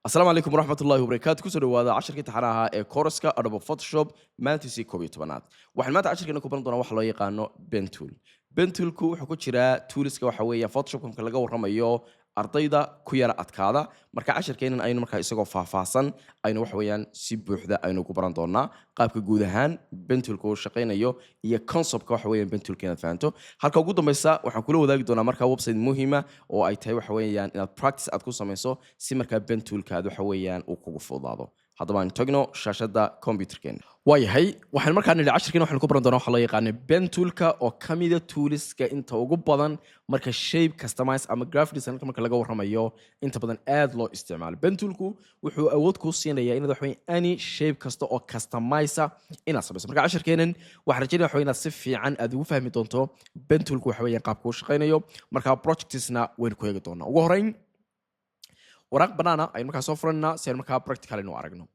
السلام عليكم ورحمة الله وبركاته كسر وهذا 10 كتحناها كورسكا أدوب فوتوشوب مانتسي كوبي تبنات waxaan maanta cashirkeena ku baran doonaa waxa loo yaqaano pen tool pen toolku wuxuu ku jiraa toolska waxa weeye photoshop marka laga warramayo ardayda ku yara adkaada marka cashirkeenan aynu markaa isagoo faahfaahsan aynu waxa weeyaan si buuxda aynu ku baran doonaa qaabka guud ahaan pen toolku uu shaqeynayo iyo conceptka waxa weeyaan pen toolka inaad fahanto halka ugu dambaysa waxaan kula wadaagi doonaa markaa website muhiima oo ay tahay waxa weeyaan inaad practice aad ku samayso si markaa pen toolka aad waxa weeyaan uu kugu fududaado haddaba aan tagno shaashada computerkeena waayahay waxaan markaa nidhi cashirkeena waxaan ku baran doonaa waxa loo yaqaano pen toolka oo ka mida toolska inta ugu badan marka shape customize ama graphic design marka laga warramayo inta badan aad loo isticmaalo pen toolku wuxuu awood ku siinayaa inaad waxa weeyaan any shape kasta oo customize inaad samayso marka cashirkeenan waxaan rajaynayaa waxa weeyaan inaad si fiican aad ugu fahmi doonto pen toolku waxa weeyaan qaabka uu shaqeynayo marka projectsna waynu ku eegi doonaa ugu horreyn waraaq banaana aynu markaa soo furanaa si aynu markaa practical inuu aragno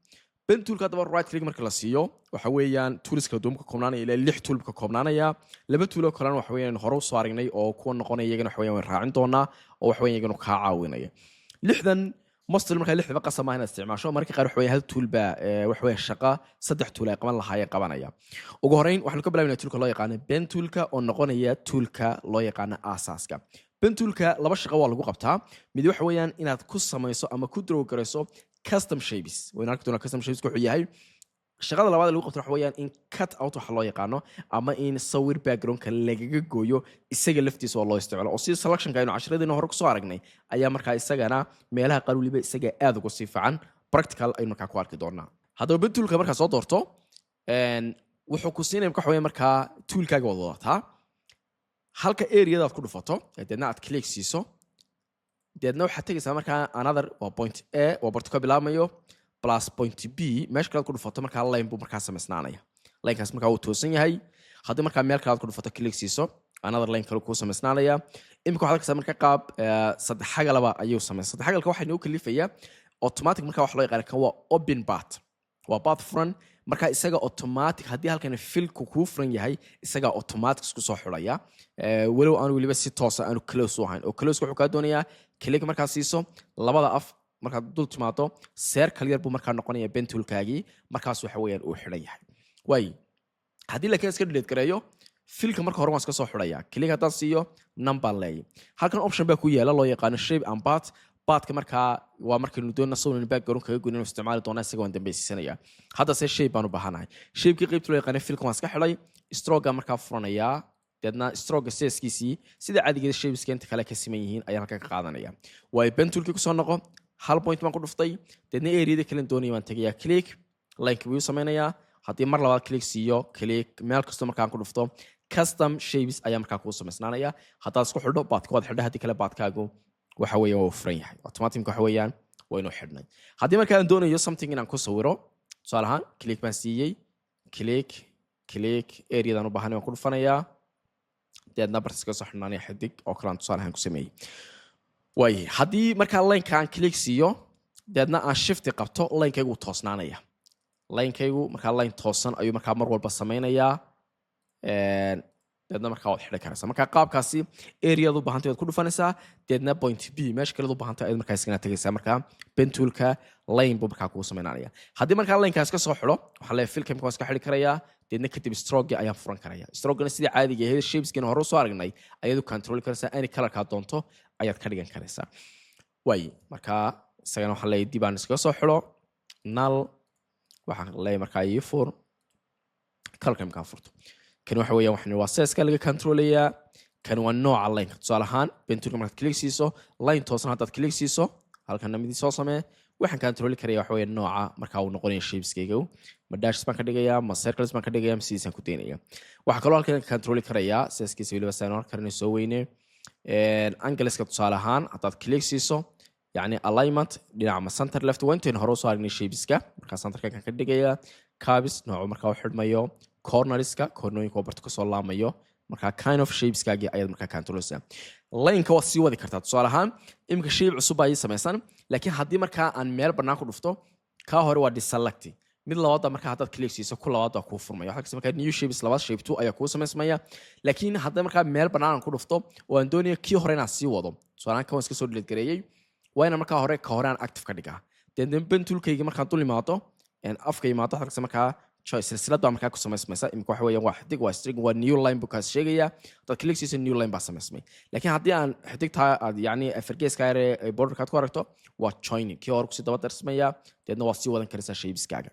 pen toolka haddaba right click marka la siiyo waxa weeyaan toolska doomka koobnaanaya ilaa 6 tool ka koobnaanaya laba tool oo kalena waxa weeyaan hore u soo aragnay oo kuwa noqonaya iyagana waxa weeyaan way raacin doonaa oo waxa weeyaan iyagana ka caawinaya lixdan mostly marka lixda qasam ah inaad isticmaasho marka qaar waxa weeyaan hal tool ba waxa weeyaan shaqa saddex tool ay qaban lahaayeen qabanaya ugu horeyn waxaan ka bilaabaynaa toolka loo yaqaan pen toolka oo noqonaya toolka loo yaqaan aasaaska pen toolka laba shaqo waa lagu qabtaa mid waxa weeyaan inaad ku samayso ama ku draw garayso custom shapes wayna arki doonaa custom shapes wuxuu yahay shaqada labaad lagu qabto waxa weeyaan in cut out waxa loo yaqaano ama in sawir backgroundka lagaga gooyo isaga laftiisa oo loo isticmaalo oo si selectionka aynu casharadiina hore ku soo aragnay ayaa markaa isagana meelaha qaar waliba isaga aad ugu sii fiican practical aynu markaa ku arki doonaa haddaba pen toolka markaa soo doorto wuxuu ku siinaya waxa weeyaan markaa toolkaaga wada wadataa halka area aad ku dhufato deedna aad click siiso deedna waxaad tagaysaa markaa another waa point A waa barto ka bilaabmayo plus point B meesha kale aad ku dhufato markaa line buu markaa samaysnaanaya linekaas markaa uu toosan yahay haddii markaa meel kale aad ku dhufato click siiso another line kale kuu samaysnaanaya imika waxaad arkaysaa markaa qaab saddex xagalaba ayuu samaysa saddex xagalka waxaa inoo kalifayaa automatic markaa wax loo yaqaan kan waa open path waa path furan marka isaga automatic haddii halkan filku kuu furan yahay isaga automatic isku soo xulaya walow aan waliba si toos ah aanu close u ahayn oo close wuxuu ka doonayaa click markaa siiso labada af marka dul timaado circle yar buu markaa noqonaya pen toolkaagii markaas waxa weeyaan uu xidhan yahay way haddii la ka iska delete gareeyo filka marka hore waan iska soo xulaya click haddaan siiyo number lay halkan option baa ku yaala loo yaqaan shape and path baadka markaa waa markaynu doonno sawirn background kaga goynayno isticmaali doonaa isaga waan dambaysiisanaya hadda se shape baan u baahanahay shapekii qaybta loo yaqaanay filkan waan iska xidhay stroga markaa furanayaa deedna stroga seeskiisii sida caadigeeda shapeska inta kale ka siman yihiin ayaan halkan ka qaadanaya waayo pen toolkii kusoo noqo hal point baan ku dhuftay deedna areada kalen doonaya waan tegayaa click lineki wuu samaynayaa haddii mar labaad click siiyo click meel kastoo markaan ku dhufto custom shapes ayaa markaa kuu samaysnaanaya haddaad isku xidho baadka waad xidha haddii kale baadkaagu waxa weeyaan waa furan yahay automatic waxa weeyaan waa inuu xidhnay haddii markaa aan doonayo something inaan ku sawiro tusaale ahaan click baan siiyey click areadan u baahanay waan ku dhufanayaa deedna bartiska soo xidhnaanaya xidig oo kale aan tusaale ahaan ku sameeyey waaye haddii markaa lineka aan click siiyo deedna aan shifti qabto linkaygu wuu toosnaanaya linkaygu markaa line toosan ayuu markaa mar walba samaynayaa deedna markaa waad xidhi karaysaa markaa qaabkaasi areaad u baahantay waad ku dhufanaysaa deedna point B meesha kalead u baahantay ayaad markaa iskana tagaysaa markaa pen toolka line buu markaa kugu samaynaanaya haddii markaa linekaas ka soo xidho waxaa leeyahay filka markaa iska xidhi karayaa deedna kadib stroke ayaan furan karaya strogena sidii caadiga ahayd shapeskeena hore u soo aragnay ayaad u control karaysaa any colorkaa doonto ayaad ka dhigan karaysaa waaye markaa isagana waxaa leeyahay dib aan iskaga soo xidho null waxaan leeyahay markaa ii fur colorka markaa furto kan waxa weeyaan waxaan waa seeska laga controlayaa kan waa nooca line tusaale ahaan pen toolka markaad click siiso line toosan haddaad click siiso halkan namidii soo samee waxaan control karayaa waxa weeyaan nooca markaa uu noqonayo shapeskayga ma dashes baan ka dhigayaa ma circles baan ka dhigayaa ma sidiisaan ku daynaya waxaa kaloo halkan control karayaa seeskiisa weliba saan karnay soo weyne angleska tusaale ahaan haddaad click siiso yacni alignment dhinaca ma center left waa intayn hore usoo aragnay shapeska markaa centerka kan ka dhigayaa cabis noocu markaa u xidhmayo corneriska cornooyinka oo barto kasoo laamayo markaa kind of shapeskaagii ayaad markaa controleysaa lineka waad sii wadi kartaa tusaale ahaan iminka shape cusub ayay samaysan laakiin haddii markaa aan meel bannaan ku dhufto kaa hore waa deselect mid labaadba markaa haddaad click siiso ku labaad baa kuu furmaya waxaa markaa new shapes labaad shape 2 ayaa kuu samaysmaya laakiin haddii markaa meel bannaan aan ku dhufto oo aan doonayo kii hore inaan sii wado tusaale ahaan kan waan iska soo delete gareeyey waa inaan markaa hore aan active ka dhigaa deedna bentulkayga markaan dul imaado afka imaado halkaas markaa choice silsilad baa markaa ku samaysmaysa imika waxa weeyaan waa xidig waa string waa new line buu kaas sheegaya dad click siisa new line baa samaysmay laakiin haddii aan xidigtaa aad yacni afargeeska yare borderkaad ku aragto waa joining kii hore kusii daba darsamaya deedna waa sii wadan karaysaa shapeskaaga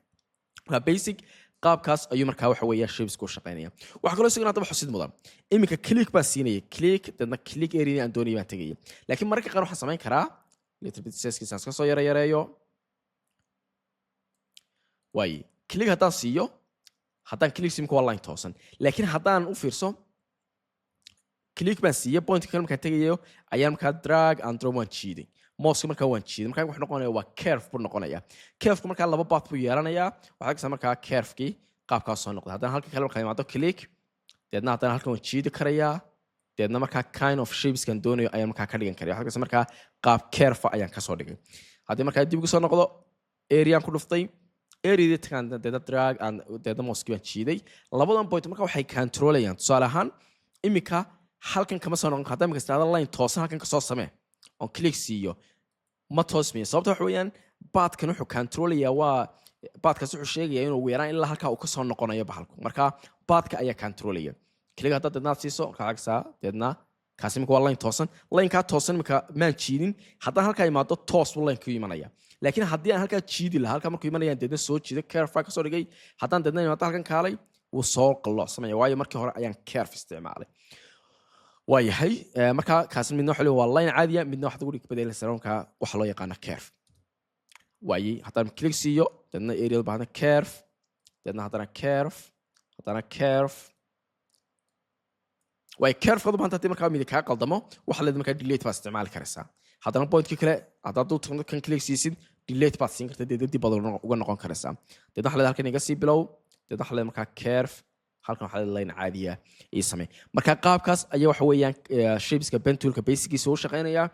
marka basic qaabkaas ayuu markaa waxa weeyaa shapes ku shaqeynaya waxa kaloo isagana hadaba xusid mudan imika click baa siinaya click deedna click area aan doonaya baan tegaya laakiin mararka qaar waxaan samayn karaa little bit size-kiisa iska soo yareeyo waaye click haddaan siiyo haddaan click simka waa line toosan laakiin haddaan u fiirso click baan siiyo pointka kale markaan tegayo ayaan markaa drag and drop waan jiiday mouseka markaa waan jiiday markaa wuxuu noqonayaa waa curve buu noqonayaa curveka markaa laba baad buu yeelanayaa waxaa arkaysaa markaa curvekii qaabkaas soo noqday haddaan halka kale markaa imaado click deedna haddana halkan waan jiidi karayaa deedna markaa kind of shapeskan doonayo ayaan markaa ka dhigan karaya waxaa arkaysaa markaa qaab curve ayaan kasoo dhigay haddii markaa dib ugu soo noqdo areaan ku dhuftay area tagaan deedna drag and deedna mouseki baan jiiday labadan point markaa waxay controlayaan tusaale ahaan imika halkan kama soo noqon haddii imika istaada line toosan halkan kasoo samee on click siiyo ma toosmiyo sababta waxa weeyaan baadkan wuxuu controlayaa waa baadkaas wuxuu sheegayaa inuu weeraan ilaa halkaa uu kasoo noqonayo bahalku marka baadka ayaa controlaya click haddaad deedna aad siiso markaa agsaa deedna kaasi imika waa line toosan linekaa toosan imika maan jiidin haddaan halkaa imaado toos buu line ku imanaya laakiin haddii aan halkaa jiidi lahaa halkaa markuu imanayaan deedna soo jiida curve kasoo dhigay haddaan deedna imaado halkan kaalay wuu soo qalloocsamaya waayo markii hore ayaan curve isticmaalay waayahay markaa kaasi midna waxa waa line caadiya midna waxaad ugu dhigi bedelaysaa markaa waxa loo yaqaana curve waayay haddaan click siiyo deedna area baahna curve deedna haddana curve way curve qadu baahna haddii markaa mid kaa qaldamo waxa leedahay markaa delete baa isticmaali karaysaa haddana pointka kale haddaad u tagno kan click siisid delete baad siin kartaa deedna dib baad uga noqon karaysaa deedna waxa leedahay halkan iga sii bilow deedna waxa leedahay markaa curve halkan waxa leedahay line caadiya ii samee marka qaabkaas ayaa waxa weeyaan shapeska pen toolka basicgiisa uu shaqeynaya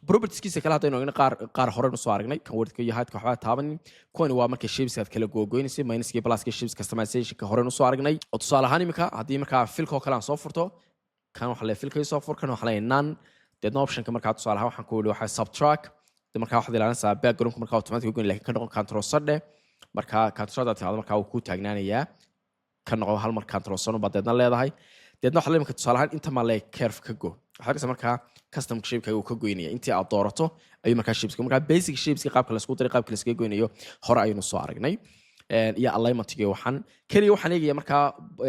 propertieskiisa kale haddaynu eegno qaar hore soo aragnay kan wordka iyo heightka waxba taabanin kuwani waa markay shapeska aad kala googoynaysay minuska pluska shapes customizationka hore soo aragnay oo tusaale ahaan imika haddii markaa filkoo kale aan soo furto kan waxa leeyahay filkay soo fur kan waxa leeyahay none deedna optionka markaa tusaale ahaan waxaan ku weli waxaa subtract markaa waxaad ilaalinaysaa backgroundka markaa automatic goyn laakiin ka noqon control sadhe markaa control dot markaa uu ku taagnaanayaa ka noqon hal mar control sano baad deedna leedahay deedna waxa leeyahay tusaale ahaan inta ma leey curve ka go waxaa ka markaa custom shape uu ka goynaya intii aad doorato ayuu markaa shapes markaa basic shapes qaabka la isku diray qaabka la iska goynayo hore ayuu soo aragnay iyo alignment-ga waxaan kaliya waxaan eegaya markaa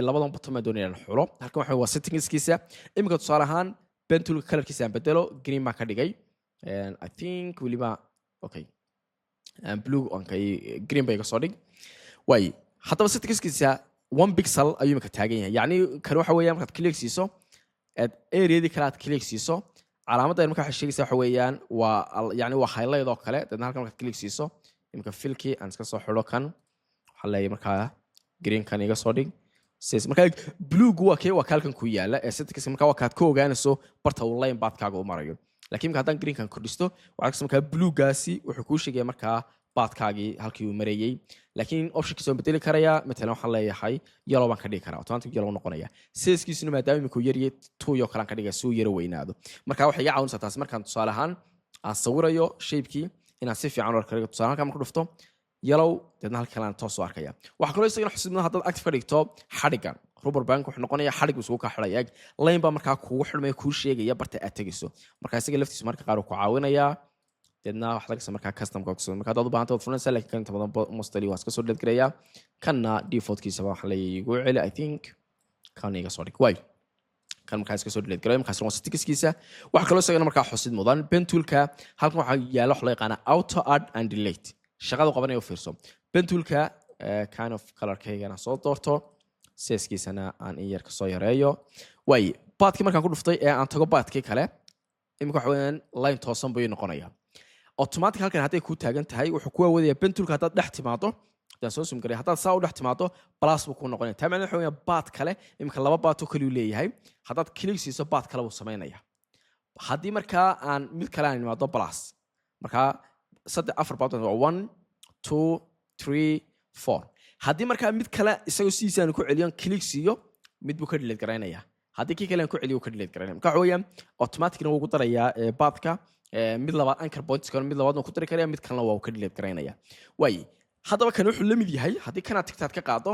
labadan button ma doonayaan xulo halkan waxa waa settingskiisa imika tusaale ahaan pen tool colorkiisa aan bedelo green ma ka dhigay I think waliba okay blue on kay green bay ka soo dhig way hadaba settingskiisa 1 pixel ayuu markaa taagan yahay yaani kan waxa weeyaan markaad click siiso area-di kale aad click siiso calaamadda markaa waxa sheegaysaa waxa weeyaan waa yaani waa highlight oo kale dadna halkan markaad click siiso imika filkii aan iska soo xiro kan waxa leeyahay markaa green kan iga soo dhig says markaa blue waa kalkan ku yaala ee settingkiisa markaa waa kaad ka ogaanayso barta uu line baadkaaga u marayo laakiin markaa haddaan green kan kordhisto waxaa markaa blue gaasi wuxuu kuu sheegaya markaa baadkaagii halkii uu marayay laakiin optionkiisa waan bedeli karayaa matalan waxaan leeyahay yellow baan ka dhigi karaa automatic yellow noqonaya sizekiisuna maadaama imika yariyay 2 iyo kale aan ka dhigaya si uu yara weynaado marka waxay iga caawinaysaa taas markaan tusaale ahaan aan sawirayo shapekii inaan si fiican u arkayo tusaale halkaan marka dhufto yellow deedna halka kale aan toos u arkaya waxaa kaloo isagana xusidnaa haddaad active ka dhigto xadhigan rubber band wuxuu noqonayaa xadhig isugu ka xidhaya line baa markaa kugu xidhmaya kuu sheegaya barta aad tegayso marka isaga laftiisa marka qaar uu ku caawinayaa deedna waxaad arkaysaa markaa customka ku marka haddaad u baahanta waad fulinaysaa laakiin kan inta badan mostly waa iska soo delete gareeyaa kanna defaultkiisa waxaa leeyahay igu celi I think kan iga soo dhig way kan markaa iska soo delete gareeyaa markaas waa settingskiisa waxa kaloo isagana markaa xusid mudan pen toolka halkan waxaa yaala wax loo yaqaan auto add and delete shaqada qabanayo fiirso pen toolka kind of color-kaygana soo doorto sizekiisana aan in yar ka soo yareeyo way baadkii markaan ku dhuftay ee aan tago baadkii kale imika waxa weeyaan line toosan buu noqonayaa automatic halkan hadday ku taagan tahay wuxuu ku awoodaya pen toolka haddaad dhex timaado hadaan soo sum garay haddaad saa u dhex timaado plus buu ku noqonaya taa macnaheedu waxa weeyaan baad kale imika laba baad oo kale uu leeyahay haddaad click siiso baad kale buu samaynaya haddii markaa aan mid kale aan imaado plus markaa saddex afar baad waa 1 2 3 4 haddii markaa mid kale isagoo sidiisa aan ku celiyo click siiyo mid buu ka delete garaynaya haddii kii kale aan ku celiyo ka delete garaynaya marka waxa weeyaan automatic wuu ku darayaa baadka mid labaad anchor points kan mid labaad ku dari karaya mid kalena waa ka delete garaynaya way hadaba kan wuxuu la mid yahay hadii kana tigtaad ka qaado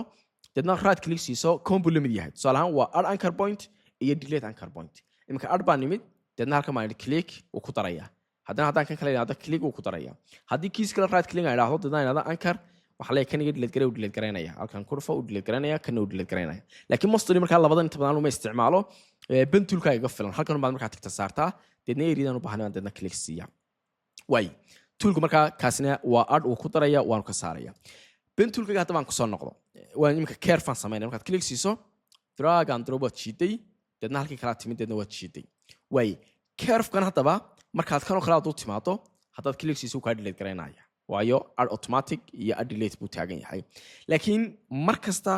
dadna right click siiso combo la mid yahay tusaalahan waa add anchor point iyo delete anchor point imika add baan nimid dadna halka ma click uu ku daraya haddaan kan kale inaada click uu ku daraya haddii keys kale right click ay raahdo dadna inaada anchor waxa la kaniga delete garaynaya halkan kurfa uu delete garaynaya kana uu delete garaynaya laakiin mostly marka labadan inta badan uma isticmaalo pen toolka iga filan halkan baad marka tigta saartaa dadna iridan u baahnaa dadna click siiya way toolku marka kaasina waa add uu ku daraya waan ka saaraya pen toolka hadda baan ku soo noqdo waan imika careful sameeyay marka click siiso drag and drop chiiday dadna halkii kala timid dadna waa chiiday way careful kan hadaba markaad kan oo kala u timaado haddaad click siiso ka delete garaynaya waayo add automatic iyo add delete buu taagan yahay laakiin markasta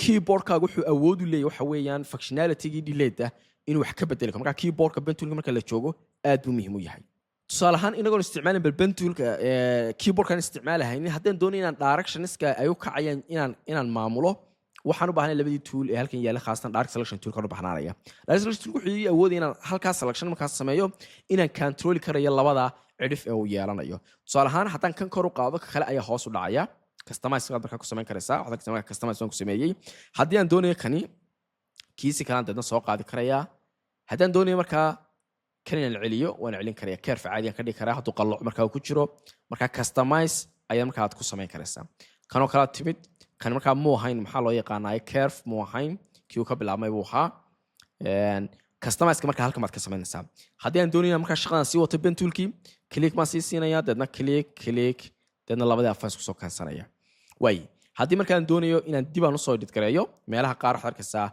keyboardka wuxuu awood u leeyahay waxa weeyaan functionality-gi delete inuu wax ka bedelo marka keyboardka pen toolka marka la joogo aad buu muhiim u yahay tusaale ahaan inagoon isticmaalin pen toolka keyboardkan isticmaalahayn haddaan doonayo inaan directionska ay u kacayaan inaan maamulo waxaan u baahnay labadii tool ee halkan yaala khaasatan direct selection toolka u bahnaanaya direct selection toolku wuxuu awoodaya inaan halkaas selection markaas sameeyo inaan control karayo labada cidhif ee uu yeelanayo tusaale ahaan haddaan kan kor u qaado ka kale ayaa hoos u dhacaya customize qaad markaa ku samayn karaysaa waxaad customize ku sameeyay haddii aan doonayo kani kiisi kalaan dadna soo qaadi karaya haddaan doonayo markaa kan inaan celiyo waan celin karaya caref caadi aan ka dhigi karaa hadduu qalooc markaa ku jiro markaa customize ayaa markaa aad ku samayn karaysaa kanoo kala timid kan markaa muu ahayn maxaa loo yaqaanaa caref muu ahayn kii uu ka bilaabmay buu ahaa customize markaa halkan baad ka samaynaysaa haddii aan doonayo markaa shaqadan sii wato pen toolkii click ma sii siinaya dadna click dadna labada afans ku soo kansanaya way haddii markaa aan doonayo inaan dib aan u soo edit gareeyo meelaha qaar waxaad arkaysaa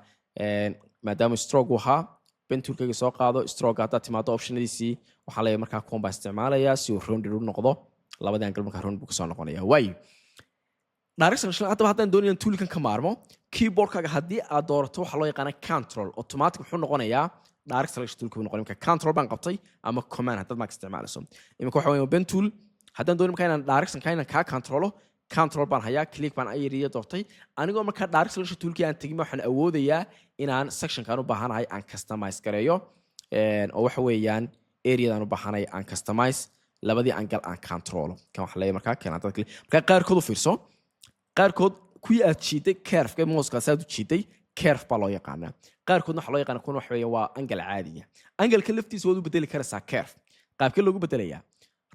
maadaama stroke ahaa pen toolkayga soo qaado stroke hadda timaado optionadiisii waxaa leeyahay markaa combo isticmaalaya si uu rounded u noqdo labada angle markaa round buu ka soo noqonaya way direct selection hadda haddaan doonayo toolkan ka maarmo keyboardkaaga haddii aad doorato waxa loo yaqaan control automatic wuxuu noqonayaa direct selection toolku noqon imka control baan qabtay ama command haddaad ma isticmaalayso imka waxa weeye pen tool haddaan doonayo markaa inaan direction ka control baan hayaa click baan ayiriyo doortay anigoo markaa direct selection toolkii aan tegin waxaan awoodayaa inaan section kan u baahanahay aan customize gareeyo oo waxa weeyaan area-dan u baahanahay aan customize labadii angle aan control kan waxa leeyahay markaa kan hadda markaa qaarkood u fiirso qaarkood kuwii aad jiiday carefka mouse-ka aad u jiiday caref baa loo yaqaanaa qaarkoodna waxa loo yaqaanaa kun waxa weeye waa angle caadiya angle-ka laftiisa waad u bedeli karaysaa caref qaabkee loogu bedelayaa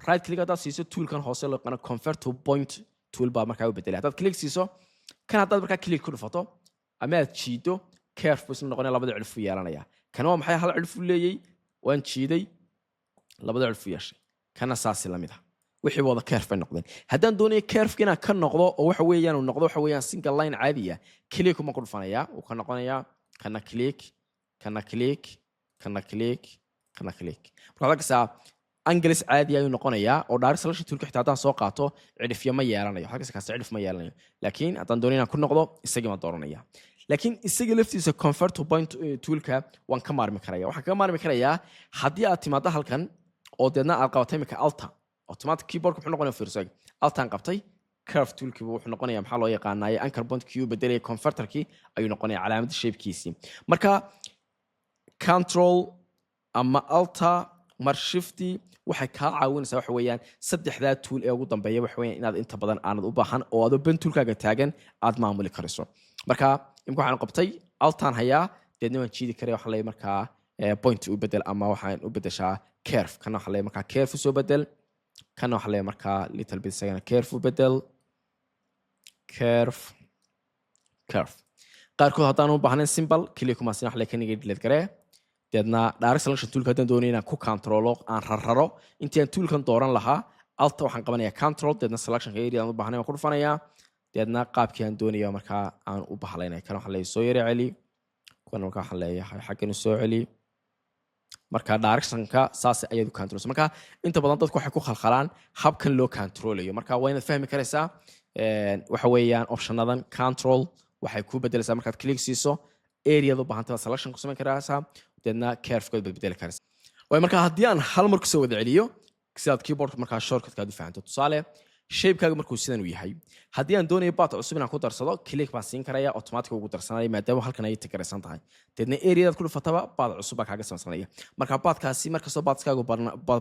right click haddaad siiso toolkan hoose loo yaqaano convert to point tool baa markaa u bedelaya haddaad click siiso kan haddaad markaa click ku dhufato ama aad jiido caref buu isna noqonaya labada cilif u yeelanaya kana waa maxay hal cilif u leeyay waan jiiday labada cilif u yeeshay kana saasi la mid ah wixii wada caref ay noqdeen haddaan doonayo carefka inaan ka noqdo oo waxa weeyaan uu noqdo waxa weeyaan single line caadi ah click uma ku dhufanaya uu ka noqonayaa kana click marka halkaas angles caadi ayuu noqonayaa oo direct selection toolka xitaa haddaan soo qaato cidhifyo ma yeelanayo halkaas kaas cidhif ma yeelanayo laakiin haddaan doonayo inaan ku noqdo isagii ma dooranaya laakiin isaga laftiisa convert to point toolka waan ka maarmi karaya waxaan kaga maarmi karayaa haddii aad timaado halkan oo deedna aad qabatay imika alta automatic keyboardka wuxuu noqonayaa fiirso altaan qabtay curve toolkii wuxuu noqonayaa maxaa loo yaqaanaa anchor point kii uu bedelay converterkii ayuu noqonayaa calaamadda shapekiisii marka control ama alta mar shifti waxay ka caawinaysaa waxa weeyaan saddexda tool ee ugu dambeeya waxa weeyaan inaad inta badan aanad u baahan oo aad pen toolkaaga taagan aad maamuli karayso marka imka waxaan qabtay altaan hayaa deedna waan jiidi karay waxa leeyahay markaa point u bedel ama waxaan u bedeshaa curve kana waxa leeyahay markaa curve soo bedel kana waxa leeyahay markaa little bit sagana curve u bedel curve qaarkood haddaan u baahnayn symbol click kuma siin waxa leeyahay kaniga delete garee deedna direct selection toolka haddaan doonayo inaan ku controlo aan rarraro intii aan toolkan dooran lahaa alta waxaan qabanayaa control deedna selectionka area aan u baahnayn waan ku dhufanayaa deedna qaabkii aan doonayo markaa aan u bahlaynayo kan waxaan leeyahay soo yara celi kuwan markaa waxaan leeyahay xaggan soo celi marka directionka saas ayaad u controlso marka inta badan dadku waxay ku khalkhalaan habkan loo controlayo marka waa inaad fahmi karaysaa waxa weeyaan optionadan control waxay ku bedelaysaa markaad click siiso area-da u baahantahay selection ku samayn karaysaa deedna curve-kood baad bedeli karaysaa way marka haddii aan hal mar kusoo wada celiyo sidaad keyboardka markaa shortcut-ka aad u fahanto tusaale shape-kaaga markuu sidan uu yahay haddii aan doonayo baad cusub inaan ku darsado click baan siin karaya automatic ugu darsanaya maadaama halkan ay tigaraysan tahay deedna areadaad ku dhufataba baad cusub baa kaaga samaysanaya marka baadkaasi markastoo baadskaagu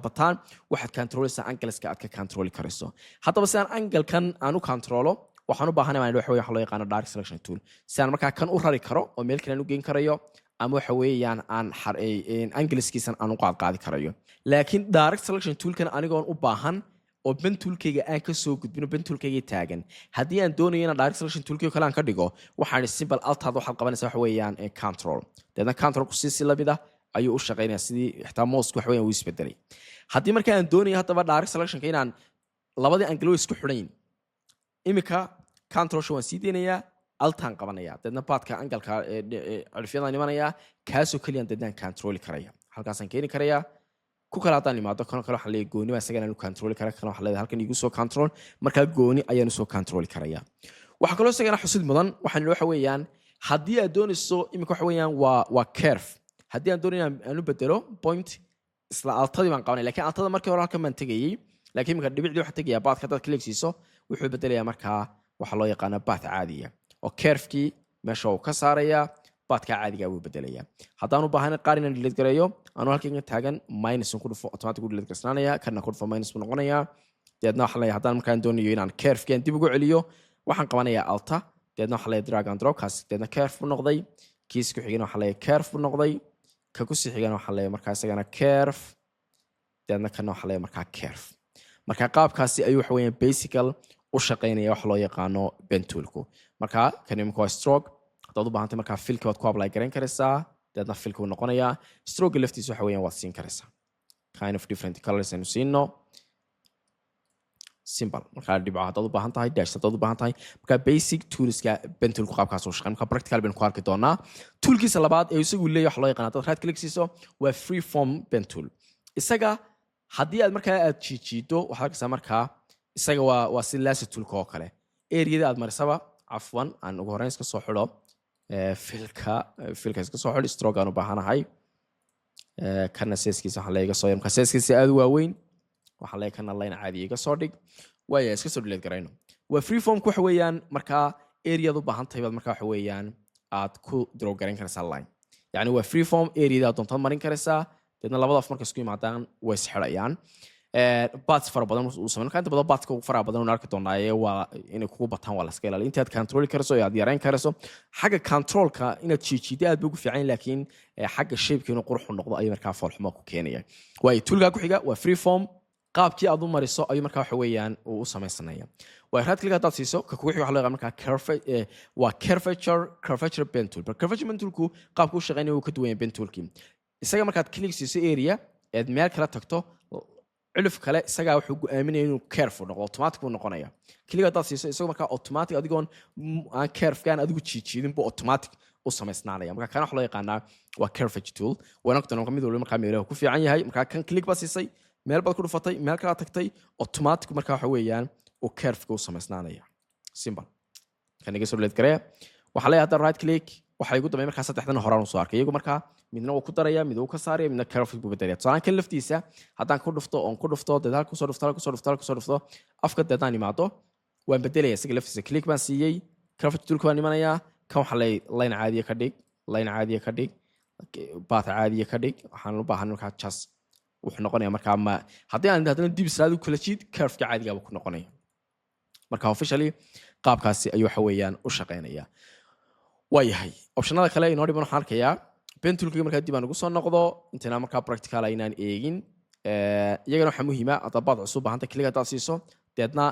bataan waxaad controlaysaa angleska aad ka controli karayso haddaba si aan anglekan aan u controlo waxaan u baahanayaa waxa loo yaqaano direct selection tool si aan markaa kan u rari karo oo meel kale aan u geyn karayo ama waxa weeyaan aan angleskiisan aan u qaadi karayo laakiin direct selection toolkan anigoon u baahan oo pen toolkayga aan ka soo gudbino pen toolkayga taagan haddii aan doonayo inaan direct selection toolkayga kale aan ka dhigo waxaan simple altaad waxaad qabanaysaa waxa weeyaan control deedna controlku si lamid ah ayuu u shaqaynayaa sidii xitaa mouse waxa weeyaan uu isbedelay haddii marka aan doonayo haddaba direct selectionka inaan labadii angle isku xidhayn imika control waan sii deynayaa altaan qabanayaa deedna baadka angalka cirfyadaan imanayaa kaasoo keliyaan deednaan controli karaya halkaasaan keeni karayaa ku kala haddaan imaado kan kale waxaan leeyahay gooni baa isagana anu controli kara kan waxaan leeyahay halkan igu soo control markaa gooni ayaan usoo controli karaya waxaa kaloo isagana xusid mudan waxaan waxa weeyaan haddii aad doonayso imika waxa weeyaan waa curve haddii aan doonayo aan u bedelo point isla altadii baan qabanaya laakiin altada markii hore halkan baan tegayey laakiin imika dhibicdii waxaa tegayaa baadka haddaad click siiso wuxuu bedelayaa markaa waxaa loo yaqaana baad caadiya oo curvekii meesha uu ka saarayaa baadka caadiga buu bedelayaa haddaan u baahan qaar inaan delete gareeyo anuu halkan taagan minus ku dhufo automatic u delete garsanaanaya kana ku dhufo minus buu noqonayaa deedna waxaan leeyahay haddaan markaan doonayo inaan curvekan dib ugu celiyo waxaan qabanayaa alta deedna waxaan leeyahay drag and drop kaas deedna curve buu noqday kiis ku xigana waxaan leeyahay curve buu noqday ka ku sii xigana waxaan leeyahay markaa isagana curve deedna kana waxaan leeyahay markaa curve marka qaabkaasi ayuu waxa weeyaan basical u shaqaynaya wax loo yaqaano pen toolku marka kan imika waa stroke haddaad u baahantay markaa filka waad ku apply garayn karaysaa deedna filka uu noqonayaa stroke laftiisa waxa weeyaan waad siin karaysaa kind of different colors aynu siino simple markaa dhibco haddaad u baahan tahay dash haddaad u baahan tahay markaa basic toolska pen toolku qaabkaas u shaqeyn markaa practical baynu ku arki doonaa toolkiisa labaad ee isagu leeyahay wax loo yaqaan haddaad right click siiso waa free form pen tool isaga haddii aad markaa aad jiijiido waxaad arkaysaa markaa isaga waa si laser toolka oo kale areada aad marisaba cafwan aan ugu horreyn iska soo xidho filka iska soo xidho stroke aan u baahanahay kana seeskiisa waxaan leeyahay soo markaa seeskiisa aad u waaweyn waxaan leeyahay kana line caadi iga soo dhig waaya iska soo delete garayno waa free form ku waxa weeyaan markaa areada u baahan tahay baad markaa waxa weeyaan aad ku draw garayn karaysaa line yacni waa free form areada aad doontaad marin karaysaa deedna labada af marka isku yimaadaan way isxidhayaan bats fara badan uu sameyn inta badan batska ugu fara badan oo arki doonaaye waa inay kugu bataan waa la iska ilaaliyo intaad control karayso aad yareyn karayso xagga controlka inaad jiijiido aad bay ugu fiican laakiin xagga shape-ka inuu qurux noqdo ayuu markaa foolxumo ku keenaya waayo toolka ku xiga waa free form qaabkii aad u mariso ayuu markaa waxa weeyaan uu u samaysanaya waa right click hadaad siiso ka kugu xiga waxa loo yaqaan markaa waa curvature pen tool curvature pen toolku qaabku u shaqeynaya uu ka duwan yahay pen toolkii isaga markaad click siiso area eed meel kala tagto cilif kale isagaa wuxuu go'aaminaya inuu curve noqdo automatic buu noqonaya kaliya hadaad siiso isagoo markaa automatic adigoon aan curvekaan adigu jiijiidin buu automatic u samaysnaanaya marka kana waxa loo yaqaanaa waa curvage tool wanaagtan mid walba markaa meelaha ku fiican yahay markaa kan click baad siisay meel baad ku dhufatay meel kala tagtay automatic markaa waxa weeyaan uu curveka u samaysnaanaya simple kan iga soo delete gareeya waxaa leeyahay hadda right click waxay ugu dambeeyay markaa saddexdan horaan u soo arkay iyagu markaa midna uu ku daraya mid uu ka saaraya midna curve buu bedelaya tusaalaan kan laftiisa haddaan ku dhufto deedaal ku soo dhufto afka deedaan imaado waan bedelaya isaga laftiisa click baan siiyey curve toolka baan imanayaa kan waxaa leeyahay line caadiya ka dhig path caadiya ka dhig waxaan u baahan markaa just wuxuu noqonayaa markaa haddii aan haddana dib islaad u kala jiid curveka caadiga buu ku noqonaya marka officially qaabkaasi ayuu waxa weeyaan u shaqeynaya waayahay optionada kale inoo dhiban waxaan arkayaa pen toolkiga markaa dib aan ugu soo noqdo intana markaa practical aynaan eegin iyagana waxaa muhiima haddaad baad cusub baahanta kliga haddaad siiso deedna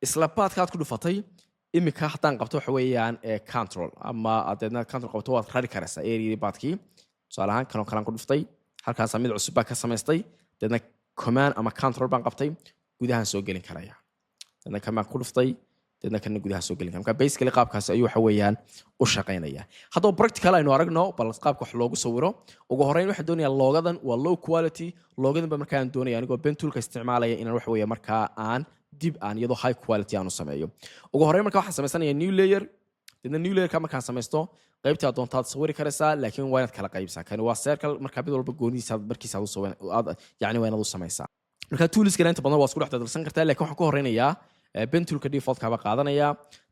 isla baadkaad ku dhufatay imika haddaan qabto waxa weeyaan control ama deedna control qabto waad rari karaysaa areadii baadkii tusaale ahaan kanoo kalaan ku dhuftay halkaasa mid cusub baa ka samaystay deedna command ama control baan qabtay gudahaan soo gelin karaya deedna command ku dhuftay deedna kana gudaha soo gelin kara marka basically qaabkaas ayuu waxa weeyaan u shaqeynaya haddaba practical aynu aragno bal qaabka wax loogu sawiro ugu horreyn waxaan doonayaa loogadan waa low quality loogadan ba markaa aan doonaya anigoo pen toolka isticmaalaya inaan wax weeya markaa aan dib aan iyadoo high quality aan u sameeyo ugu horreyn markaa waxaan samaysanayaa new layer deedna new layerka markaan samaysto qaybtii aad doontaad sawiri karaysaa laakiin waa inaad kala qaybsaa kani waa circle markaa mid walba goonidiisa markiisa yani waa inaad u samaysaa markaa toolskana inta badan waa isku dhex dadalsan kartaa laakiin waxaan ku horeynayaa bentulka defaultka ba qaadanaya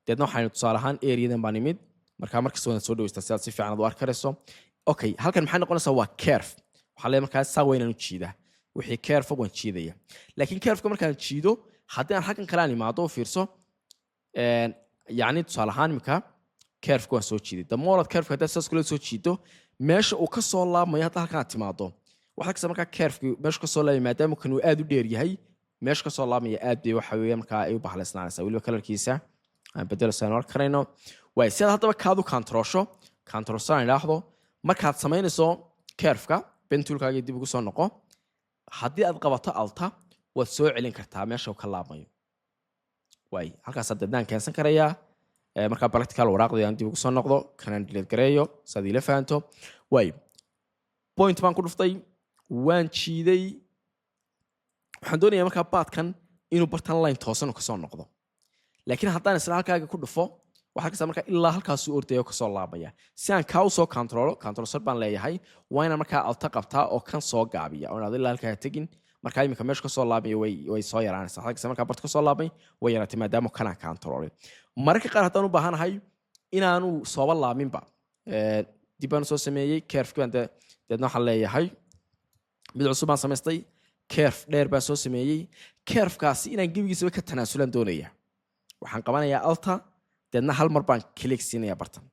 deedna waxaan tusaale ahaan areadan baan imid marka markasta waan soo dhaweystaa si aad si fiican u arkarayso okay halkan maxay noqonaysaa waa curve waxa leeyahay markaa saa weynaan u jiidaa wixii curve waan jiidaya laakiin curve markaan jiido haddii aan halkan kale aan imaado fiirso yani tusaale ahaan imika curve waan soo jiiday damoolad curve hadda saas kula soo jiido meesha uu ka soo laabmayo hadda halkan aad timaado waxa ka markaa curve meesha ka soo laabmay maadaama kan uu aad u dheer yahay meesha ka soo laabmaya aad bay waxa weeye markaa ay u bahleysnaanaysaa waliba kalarkiisa aan bedelo saan war karayno way si hadaba kaadu control saan ilaahdo markaad samaynayso curve-ka bentulkaaga dib ugu soo noqo haddii aad qabato alta waad soo celin kartaa meesha uu ka laabmayo way halkaas dadaan keensan karayaa marka practical waraaqda aan dib ugu soo noqdo kanaan delete gareeyo sidii la fahanto way point baan ku dhuftay waan jiiday waxaan doonayaa marka pathkan inuu bartan line toosan ka soo noqdo laakiin haddaan isla halkaaga ku dhufo waxa ka marka ilaa halkaas uu ordayo ka soo laabaya si aan ka soo control sar baan leeyahay waa inaan marka alta qabtaa oo kan soo gaabiya oo aad ilaa halkaa tagin marka imika meesha ka soo laabay way soo yaraanaysaa halkaas marka barta ka soo laabay way yaraatay maadaama kana control marka qaar haddaan u baahanahay inaanu soo laaminba dib aan soo sameeyay curve-kan deedna waxaan leeyahay mid cusub baan samaystay curve dheer baan soo sameeyay curve-kaasi inaan gebigiisaba ka tanaasulan doonaya waxaan qabanayaa alta deedna hal mar baan click siinaya bartan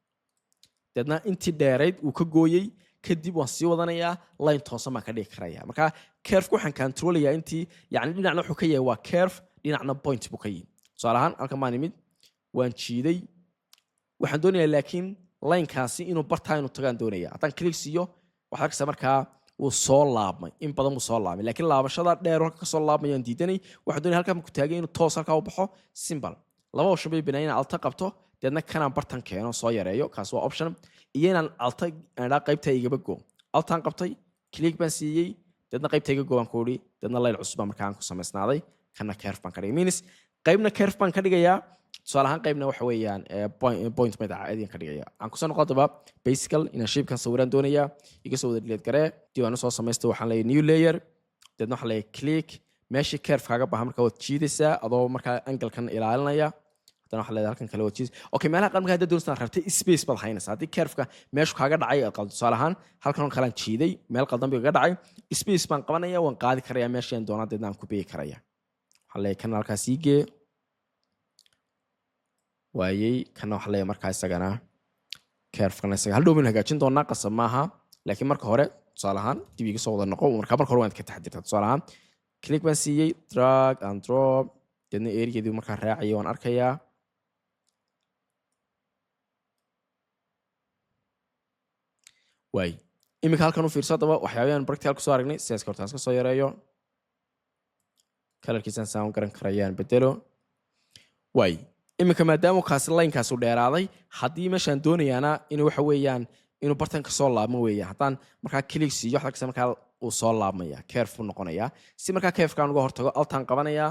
deedna intii dheerayd uu ka gooyay kadib waan sii wadanayaa line toosan baan ka dhigi karaya marka curve waxaan controlayaa intii yani dhinacna wuxuu ka yahay waa curve dhinacna point buu ka yahay tusaale ahaan halkan baan imid waan jiiday waxaan doonayaa laakiin line-kaasi inuu bartaa inuu tagaan doonaya haddaan click siiyo waxaa kasta markaa uu soo laabmay in badan uu soo laabmay laakiin laabashada dheer halka ka soo laabmayaan diidanay waxaan doonaya halkan ku taagay inuu toos halkaa u baxo simple laba option bay binayna alta qabto deedna kanaan bartan keeno soo yareeyo kaas waa option iyo inaan alta aan qaybta igaba go altaan qabtay click baan siiyay deedna qaybta iga go aan ku ori deedna line cusub markaan ku samaysnaaday kana curve baan ka dhigay means qaybna curve baan ka dhigayaa tusaale ahaan qaybna waxa weeyaan point mid caadiyan ka dhigaya aan ku soo noqodaba basical ina shape-kan sawiraan doonaya iga soo wada delete garee diiwaan soo samaystay waxaan leeyahay new layer deedna waxaan leeyahay click meeshii curve kaaga baahan markaa waad jiidaysaa adoo markaa angle-kan ilaalinaya haddana waxaa leedahay halkan kale waad jiidaysaa okay meelaha qaar markaa hadda doonaysaa rabtay space baad haynaysaa haddii curve-ka meeshu kaaga dhacay qaldan tusaale ahaan halkan oo kalaan jiiday meel qaldan buu kaga dhacay space baan qabanaya waan qaadi karayaa meeshaan doonaa deedna aan ku beegi karaya waxaa leeyahay kan halkaas ii gee waayay kana waxa leeyahay markaa isagana curve-kan isaga hal dhowmin hagaajin doonaa qasab maaha laakiin marka hore tusaale ahaan dib iga soo wada noqo marka hore waan ka taxdirtaa tusaale ahaan click baan siiyay drag and drop deedna areadeedu markaa raacaya waan arkayaa waay imika halkan u fiirso haddaba waxyaabayaan practical ku soo aragnay sidaas hortaan iska soo yareeyo kalarkiisaan saan garan karayaan bedelo waay imika maadaama kaasi line-kaas u dheeraaday haddii meeshaan doonayaana inuu waxa weeyaan inuu bartan ka soo laabmo weeyaan haddaan markaa click siiyo waxa kasta markaa uu soo laabmaya curve uu noqonayaa si markaa curve-kaan uga hortago altaan qabanayaa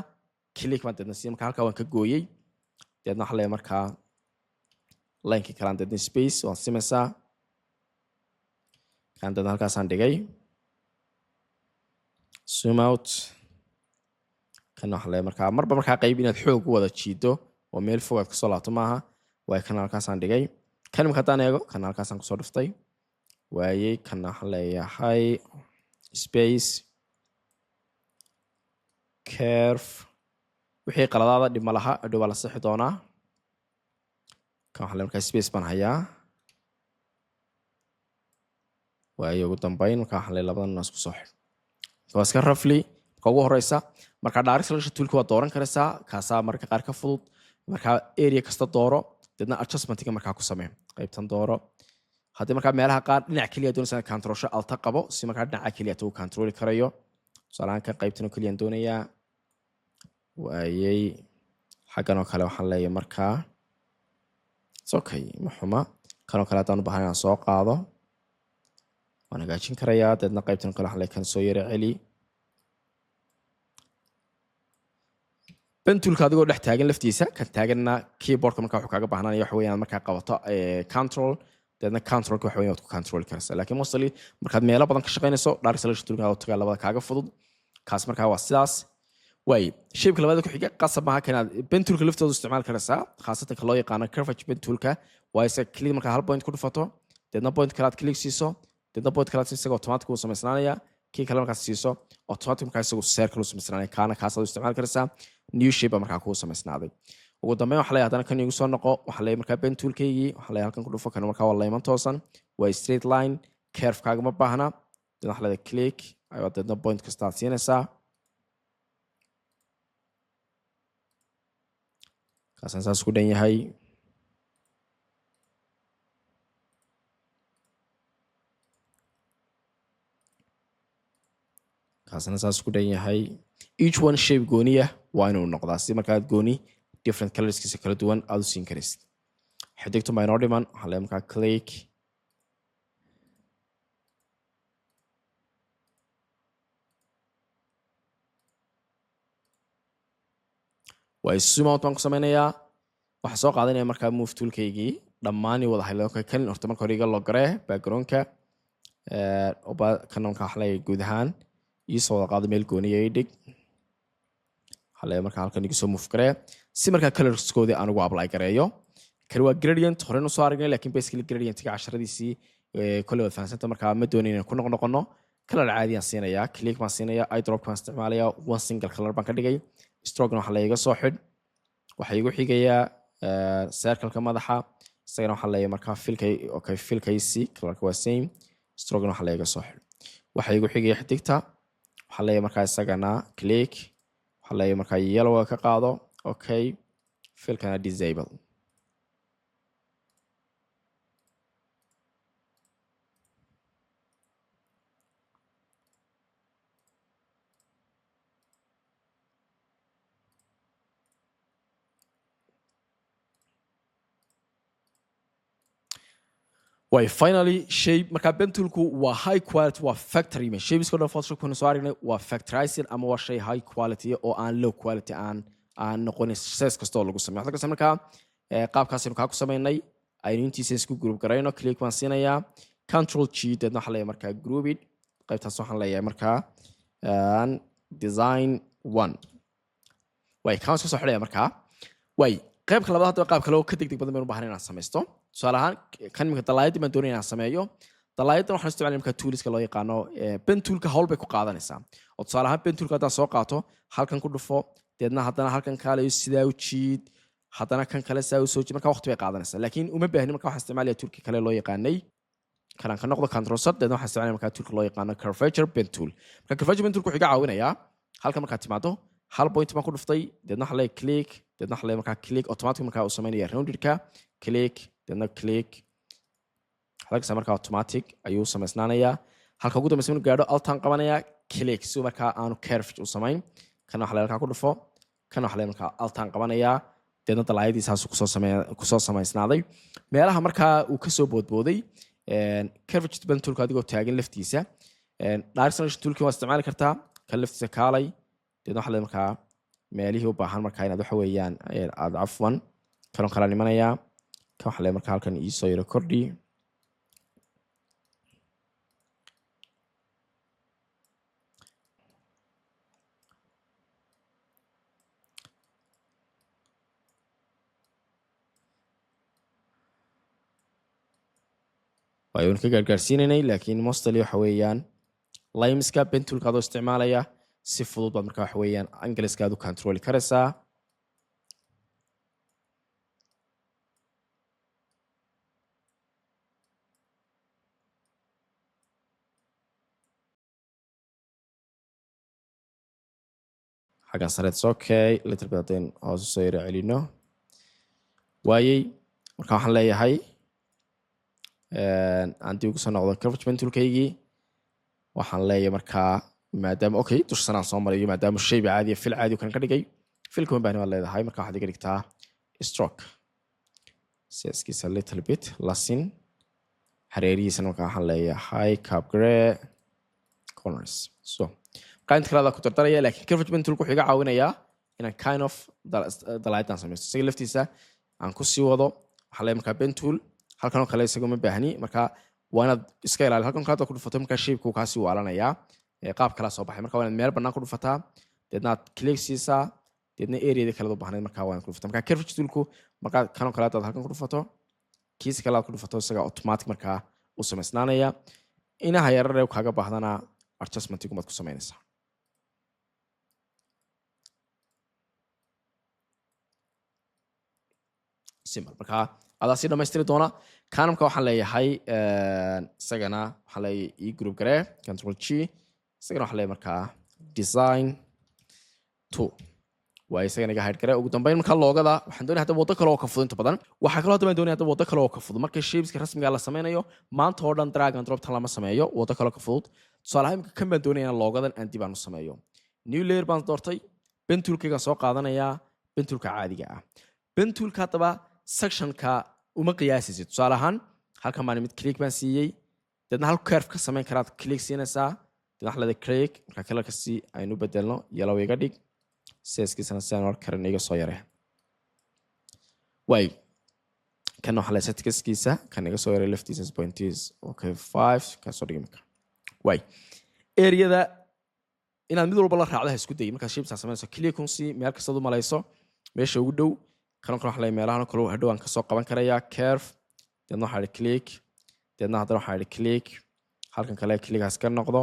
click baan deedna si markaa halkaa waan ka gooyey deedna waxa leeyahay markaa line-kii kalaan deedna space waan simaysaa kaan deedna halkaasaan dhigay zoom out kana waxa leeyahay markaa marba markaa qayb inaad xoog u wada jiido oo meel fog aad kasoo laabto maaha waay kana halkaasaan dhigay kan imika haddaan eego kana halkaasaan kusoo dhuftay waayey kana waxaan leeyahay space curve wixii qaladaada dhib ma laha adhow baa la sixi doonaa kan waxaa leeyahay markaa space baan hayaa waayey ugu dambeyn markaa waxaan leeyahay labadan isku soo xidh waa iska roughly marka ugu horeysa marka direct selection toolka waa dooran karaysaa kaasaa marka qaar ka fudud marka area kasta dooro deedna adjustment-ga markaa ku samee qaybtan dooro haddii markaa meelaha qaar dhinac keliya doonaysaa controlsho alta qabo si markaa dhinaca keliya uu controli karayo tusaalahaan kan qaybtan oo keliya doonayaa waayey xaggan oo kale waxaan leeyahay markaa okay ma xuma kan oo kale haddaan u baahan inaan soo qaado waan hagaajin karayaa deedna qaybtan kale waxaan leeyahay kan soo yara celi bentulka adigoo dhex taagan laftiisa kan taaganna keyboardka markaa wuxuu kaaga baahnanaya waxa weeyaan markaa qabato control deedna controlka waxa weeyaan waad ku control karaysaa laakiin mostly markaad meelo badan ka shaqaynayso direct selection toolka aad tagaa labada kaaga fudud kaas markaa waa sidaas way shape labaad ku xiga qasab maaha kanaad pen toolka laftooda isticmaal karaysaa khaasatan ka loo yaqaan curvature pen toolka waa isa click marka hal point ku dhufato deedna point kale aad click siiso deedna point kale isagoo automatic uu sameysnaanaya kii kale markaad siiso automatic markaa isagoo circle uu sameysnaanaya kaana kaasaad isticmaal karaysaa new shape markaa kuu sameysnaaday ugu dambeyn waxa la haddana kan igu soo noqo waxa la markaa pen toolkaygii waxa la halkan ku dhufo kan markaa waa layman toosan waa straight line curve kaaga ma baahna deedna waxa la click ayuu deedna point kasta aad siinaysaa kaasan saas ku dhan yahay kaasan saas ku dhan yahay each one shape gooniya waa inuu noqdaa si markaa gooni different colorskiisa kala duwan aad u siin karaysid xidigtu ma inoo dhiman waxaa la markaa click way zoom out baan ku sameynayaa waxaa soo qaadanaya markaa move toolkaygii dhammaanii wada haylo kan horta marka hore iga loo garee backgroundka kanonka waxa la guud ahaan iisoo wada qaado meel gooniya ii dhig waxa la markaa halkan igu soo move garee si markaa colorskoodii aan ugu apply gareeyo kan waa gradient horena soo aragnay laakiin basically gradientga casharadiisii kolley wad fahansanta markaa ma doonayn inaan ku noqono color caadi aan siinayaa click baan siinayaa eyedrop baan isticmaalayaa one single color baan ka dhigay stroke waxa la iga soo xidh waxa igu xigayaa circle-ka madaxa isagana waxa la markaa filkaysi colorka waa same stroke waxa la iga soo xidh waxa igu xigaya xidigta waxa la markaa isagana click waxa la markaa yellow ka qaado okay filkana disable way finally shape marka pen toolku waa high quality waa factory man shapes ko Photoshop kuna soo aragnay waa factorizing ama waa shay high quality oo aan low quality aan noqon size kasto lagu sameeyo waxa ka sameeyaa qaabkaas inuu ka ku sameeynay aynu intiisa isku group garayno click baan siinayaa control G dadna waxa la markaa group it qaybtaas waxaan leeyahay markaa design 1 way kaas soo xidhay markaa way qaybka labaad hadda qaab kale oo ka degdeg badan baan u baahnaa inaan sameysto tusaale ahaan kan imika dalaayadii baan doonaya inaan sameeyo dalaayadan waxaan isticmaalay markaa toolska loo yaqaano pen toolka hawl bay ku qaadanaysaa oo tusaale ahaan pen toolka haddaan soo qaato halkan ku dhufo deedna haddana halkan kale sidaa u jiid haddana kan kale saa u soo jiid markaa waqti bay qaadanaysaa laakiin uma baahni markaa waxaan isticmaalaya toolka kale loo yaqaanay kanaan ka noqdo control Z deedna waxaan isticmaalaya markaa toolka loo yaqaano curvature pen tool marka curvature pen toolku wuxuu iga caawinayaa halkan markaa timaado hal point baan ku dhuftay deedna waxa la click deedna waxa la markaa click automatic markaa uu sameynaya roundedka click deedna click halkaas markaa automatic ayuu sameysnaanayaa halka ugu dambeysay inuu gaadho altaan qabanaya click si markaa aanu curve u sameyn kana waxa la markaa ku dhufo kana waxa la markaa altaan qabanaya deedna dalaayadiisaas ku soo sameysnaaday meelaha markaa uu ka soo boodbooday curvature pen toolka adigoo taagan laftiisa direct selection toolka waa isticmaali kartaa kan laftiisa kaalay deedna waxa la markaa meelihii u baahan markaa inaad waxa weeyaan aad cafwan kan kala nimanaya kan waxa la markaa halkan ii soo yaro kordhi ayuun ka gaarsiinay laakiin mostly waxa weeyaan limeska pen toolka adoo isticmaalaya si fudud baad markaa waxa weeyaan angleska aad u control karaysaa xagan sareed okay little bit then hoos soo yara celino waayay marka waxaan leeyahay aan dib ugu soo noqdo curvature pen toolkaygii waxaan leeyahay markaa maadaama okay dush sanaan soo marayo maadaama shay caadi fil caadi kan ka dhigay filka ma baahnaa leedahay marka waxaad iga dhigtaa stroke size little bit lasin hareerihiisana marka waxaan leeyahay cap gray corners so qaynta kale ku dardaraya laakiin curvature pen toolku wuxuu iga caawinayaa inaan kind of dalaayadaan sameysto isaga laftiisa aan ku sii wado waxaa leeyahay markaa pen tool halkan oo kale isaga ma baahni marka waa inaad iska ilaali halkan kale ku dhufato markaa shape-ku kaasi waalanayaa qaab kala soo baxay marka waa inaad meel bannaan ku dhufataa deedna aad click siisaa deedna areada kale u baahnayd markaa waan ku dhufataa markaa curvature toolku markaa kanoo kale aad halkan ku dhufato kiisa kale aad ku dhufato isaga automatic markaa u samaysnaanaya inaha yarar ee kaaga baahdana adjustmentigu maad ku samaynaysaa simple markaa adaa si dhammaystiri doona kanamka waxaan leeyahay isagana waxaan leeyahay group garee control G isagana waxaan leeyahay markaa design 2 waa isagana iga hide garee ugu dambeyn markaa loogada waxaan doonayaa hadda waddo kale oo ka fudud inta badan waxaa kaloo hadda baan doonayaa hadda waddo kale oo ka fudud marka shapeska rasmiga la sameynayo maanta oo dhan drag and drop tan lama sameeyo waddo kale oo ka fudud tusaale ahaan kan baan doonayaa in loogadan aan dib aan u sameeyo new layer baan doortay pen toolkayga soo qaadanayaa pen toolka caadiga ah pen toolka hadaba sectionka uma qiyaasisid tusaale ahaan halkan baan mid click baan siiyey dadna hal curve ka sameyn karaad click siinaysaa dadna waxa leedahay click marka kalarka si aynu bedelno yellow iga dhig sizekiisana si aan war karan iga soo yaree way kan waxa leedahay setkiisa kan iga soo yaree leftiisa pointies okay 5 ka soo dhigay way areada inaad mid walba la raacdo ha isku day marka shapes sameeyso click on si meel kasta u malayso meesha ugu dhow kan waxa leeyahay meelaha kale oo hadhow aan ka soo qaban karaya curve deedna waxa click deedna hadana waxa click halkan kale clickaas ka noqdo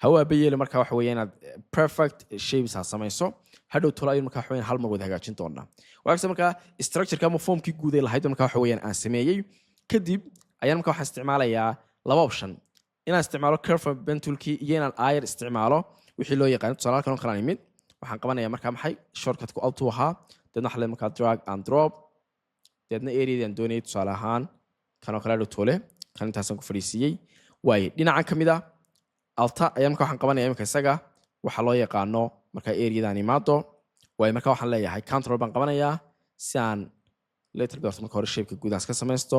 hawa bayeel marka waxa weeyaan inaad perfect shapes sameeyso hadhow tolaayo marka waxa weeyaan hal mar wada hagaajin doona waxa marka structure-ka ama form-kii guud ee lahayd marka waxa weeyaan aan sameeyay kadib ayaan marka waxaan isticmaalayaa laba option inaan isticmaalo curve pen tool-kii iyo inaan air isticmaalo wixii loo yaqaan tusaale halkan oo kale aan imid waxaan qabanayaa marka maxay shortcut ku alt ahaa deedna waxa leeyahay marka drag and drop deedna areadan doonay tusaale ahaan kan oo kale dhig toole kan intaasan ku fariisiyay way dhinacan kamida alta ayaan marka waxaan qabanayaa imika isaga waxa loo yaqaano marka areadan imaado way marka waxaan leeyahay control baan qabanayaa si aan later doorto marka hore shape-ka gudaas ka samaysto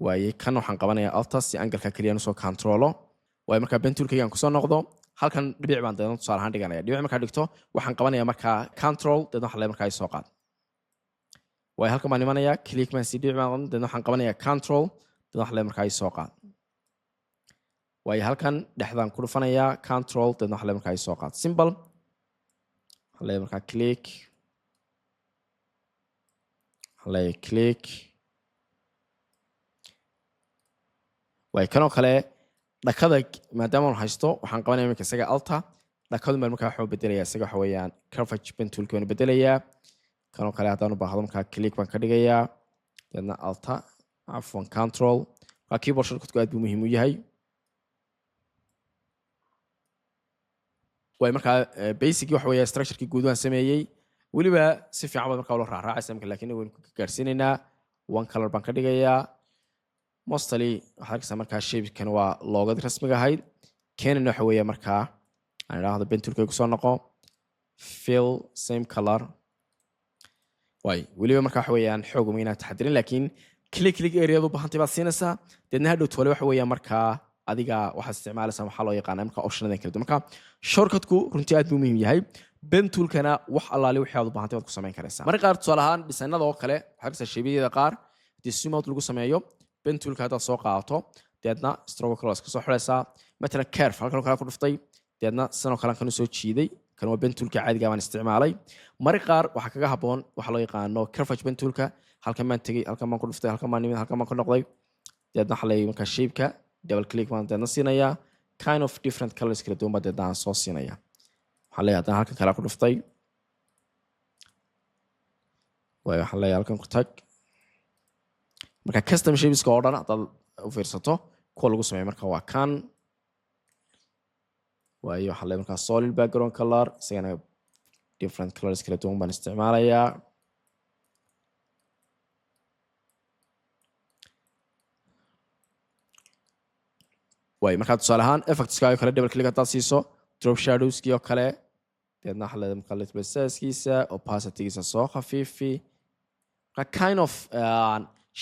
way kan waxaan qabanayaa alta si angle-ka kaliya soo controlo way marka pen tool-kayga aan ku soo noqdo halkan dhibic baan deedan tusaale ahaan dhiganaya dhibic marka dhigto waxaan qabanayaa marka control deedna waxa leeyahay marka ay soo qaad way halkan baan imanayaa click baan si dhibic baan deedna waxaan qabanayaa control deedna waxa leeyahay marka ay soo qaad way halkan dhexdaan ku dhufanayaa control deedna waxa leeyahay marka ay soo qaad simple waxa leeyahay marka click waxa leeyahay click way kanoo kale dhakada maadaama aan haysto waxaan qabanayaa imika isaga alta dhakadu marka waxa uu bedelayaa isaga waxa weeyaan curvature pen tool-ka uu bedelayaa kanoo kale hadaan u baahdo marka click baan ka dhigayaa deedna alta afwan control waa keyboard shortcut aad buu muhiim u yahay way marka basic waxa weeyaa structure-kii guud waan sameeyay waliba si fiican baad marka loo raacraacaysaa marka laakiin waan ku gaarsiinaynaa one color baan ka dhigayaa mostly waxa markaa shape-kan waa loogada rasmiga ahayd keenana waxa weeyaa markaa aan idhaahdo pen tool-ka ku soo noqo fill same color way waliba marka waxa weeyaan xoog uma inaad taxadirin laakiin click area u baahantay baad siinaysaa deedna hadhow toole waxa weeyaa markaa adiga waxaad isticmaalaysaa waxaa loo yaqaanaa marka optionada kala duwan marka shortcut-ku runtii aad buu muhiim yahay pen tool-kana wax allaale wixii aad u baahantay waad ku samayn karaysaa marka qaar tusaale ahaan designada oo kale waxaa arkaysaa shape-yada qaar haddii zoom out lagu sameeyo pen tool-ka haddaad soo qaadato deedna stroke colors ka soo xidhaysaa matalan curve halkan oo kale ku dhuftay deedna sanoo kale kan u soo jiiday kan waa pen tool-ka caadiga baan isticmaalay marka qaar waxaa kaga habboon waxa loo yaqaano curvature pen tool-ka halkan baan tegey halkan baan ku dhuftay halkan baan nimid halkan baan ku noqday deedna waxa leeyahay marka shape-ka double click baan deedna siinayaa kind of different colors kala duwan baa deedna aan soo siinayaa waxaan leeyahay haddana halkan kale ku dhuftay way waxaan leeyahay halkan ku tag marka custom shapeska oo dhan haddaad u fiirsato kuwa lagu sameeyo marka waa kan waayo waxaa leeyahay marka solid background color isagana different colors kala duwan baan isticmaalayaa way marka tusaale ahaan effects-ka oo kale double click haddaad siiso drop shadows-kii oo kale deedna waxaa leedahay marka little size-kiisa opacity-giisa soo khafiifi marka kind of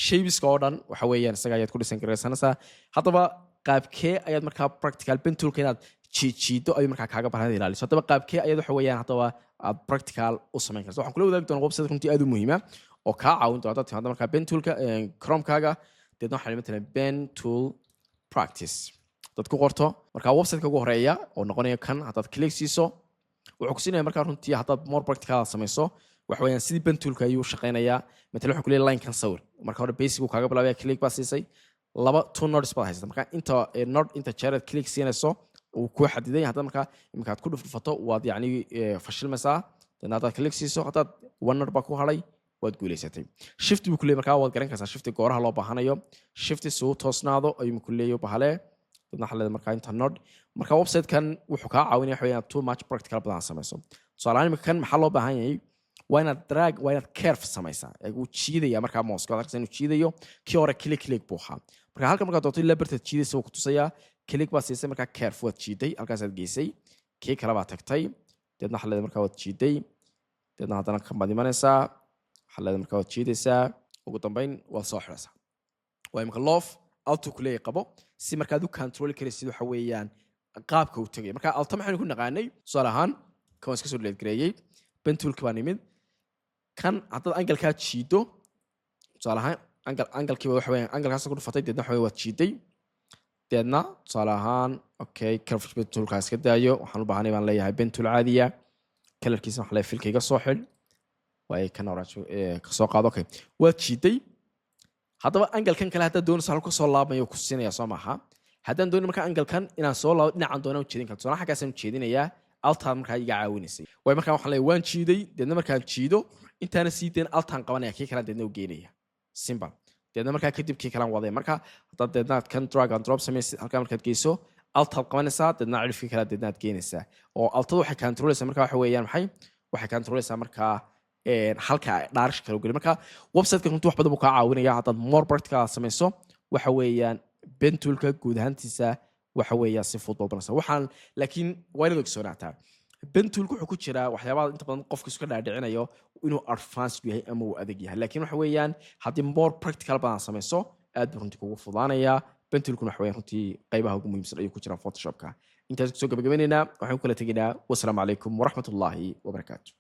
shapeska oo dhan waxa weeyaan isaga ayaad ku dhisan karaysanaysaa haddaba qaabkee ayaad markaa practical pen tool-ka inaad jiido ayuu markaa kaaga baahan inaad ilaaliso haddaba qaabkee ayaad waxa weeyaan haddaba aad practical u samayn karto waxaan kula wadaagi doonaa website runtii aad u muhiima oo kaa caawin doona haddaad timaado markaa pen tool-ka chrome-kaaga deedna waxaa matalan pen tool practice dad ku qorto marka website-ka ugu horeeya oo noqonaya kan haddaad click siiso wuxuu ku siinaya markaa runtii haddaad more practical samayso waxa weeyaan sidii pentoolka ayuu shaqaynayaa matala wuxuu ku leeyahay line kan sawir marka hore basic uu kaaga bilaabaya click baa siisay two nodes baad haysata marka inta jeereed click siinayso uu ku xadiday hadda marka imika aad ku dhufato waad yacni fashilmaysaa dan haddaad click siiso haddaad one node baa ku hadhay waad guulaysatay shift buu ku leeyahay markaa waad garan kartaa shifti gooraha loo baahanayo shifti suu toosnaado ayuu ku leeyahay bahale dadna xalada markaa inta node marka website-kan wuxuu kaa caawinaya waxa weeyaan too much practical badan samayso tusaale imika kan maxaa loo baahan yahay waa inaad drag waa inaad curve samaysaa uu jiidaya markaa mouse ka arkaysan uu jiidayo kii hore click buu ahaa marka halka markaa doonto liberty jiidaysa uu ku tusayaa click baa siisay markaa curve waad jiiday halkaas aad geysay kii kale baa tagtay dadna xalada markaa waad jiiday dadna haddana kan baad imanaysaa xalada markaa waad jiidaysaa ugu dambeyn waad soo xiraysaa waa imika loof altu ku leeyahay qabo si markaad u control karaysid waxa weeyaan qaabka uu tagay marka alta maxaynu ku naqaanay tusaale ahaan kan iska soo delete gareeyay pentoolka baa nimid kan haddaad angalkaa jiido tusaale ahaan angalkiiba waxa weeyaan angalkaas ku dhufatay deedna waxa waad jiiday deedna tusaale ahaan okay curve pentoolka iska daayo waxaan u baahanay baan leeyahay pentool caadiya kalarkiisa waxa leeyahay filka iga soo xidh way kan orange ka soo qaado okay waad jiiday haddaba angalkan kale haddaad doonayso halka soo laabmayo ku siinaya soo maaha haddaan doonin markaa angalkan inaan soo laabo dhinacan doonaan u jeedin karto tusaale xaggaasaan u jeedinayaa altaan markaa iga caawinaysay way markaa waxaan leeyahay waan jiiday deedna markaan jiido intaana sii deen altaan qabanaya kii kalaan deedna u geynaya simple deedna markaa kadib kii kalaan waday marka haddaad deedna kan drag and drop samaysid halkaa markaad geyso altaad qabanaysaa deedna cirifkii kalaa deedna aad geynaysaa oo altada waxay controlaysaa markaa waxa weeyaan maxay waxay controlaysaa markaa halka dhaarish kale geli marka website-ka runtii wax badan buu kaa caawinaya haddaad more practical samayso waxa weeyaan pentoolka guud ahaantiisa waxa weeyaan si fudud balbanaysa waxaan laakiin waa inaad ogsoonataa pentoolka wuxuu ku jiraa waxyaabaha inta badan qofka iska dhaadhicinayo inuu advanced yahay ama uu adag yahay laakiin waxa weeyaan haddii more practical badan samayso aad buu runtii kugu fudaanayaa pentoolkuna waxa weeyaan runtii qaybaha ugu muhiimsan ayuu ku jiraa photoshopka intaas kusoo gabagabaynaynaa waxaan ku kala tegaynaa wasalaamu calaykum waraxmatullaahi wabarakaatu